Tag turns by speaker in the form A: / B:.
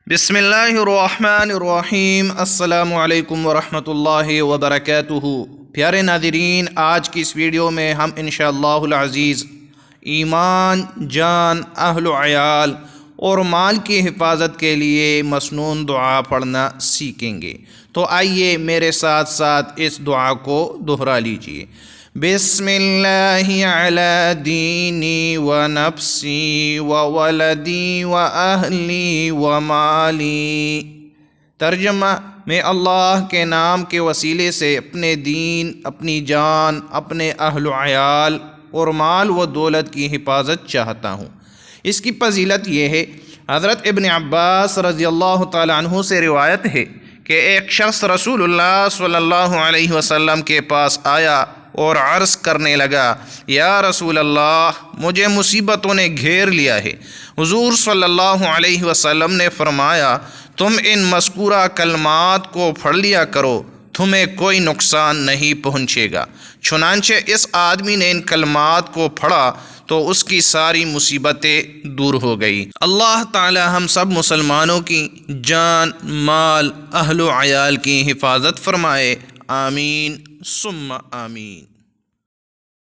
A: بسم اللہ الرحمن الرحیم۔ السلام علیکم ورحمۃ اللہ وبرکاتہ۔ پیارے ناظرین، آج کی اس ویڈیو میں ہم انشاءاللہ العزیز ایمان، جان، اہل و عیال اور مال کی حفاظت کے لیے مسنون دعا پڑھنا سیکھیں گے۔ تو آئیے میرے ساتھ ساتھ اس دعا کو دہرا لیجئے۔ بسم اللہ علی دینی و نفسی و ولدی و اہلی و مالی۔ ترجمہ: میں اللہ کے نام کے وسیلے سے اپنے دین، اپنی جان، اپنے اہل و عیال اور مال و دولت کی حفاظت چاہتا ہوں۔ اس کی فضیلت یہ ہے، حضرت ابن عباس رضی اللہ تعالی عنہ سے روایت ہے کہ ایک شخص رسول اللہ صلی اللہ علیہ وسلم کے پاس آیا اور عرض کرنے لگا، یا رسول اللہ، مجھے مصیبتوں نے گھیر لیا ہے۔ حضور صلی اللہ علیہ وسلم نے فرمایا، تم ان مذکورہ کلمات کو پڑھ لیا کرو، تمہیں کوئی نقصان نہیں پہنچے گا۔ چنانچہ اس آدمی نے ان کلمات کو پڑھا تو اس کی ساری مصیبتیں دور ہو گئی۔ اللہ تعالی ہم سب مسلمانوں کی جان، مال، اہل و عیال کی حفاظت فرمائے۔ آمین ثم آمین۔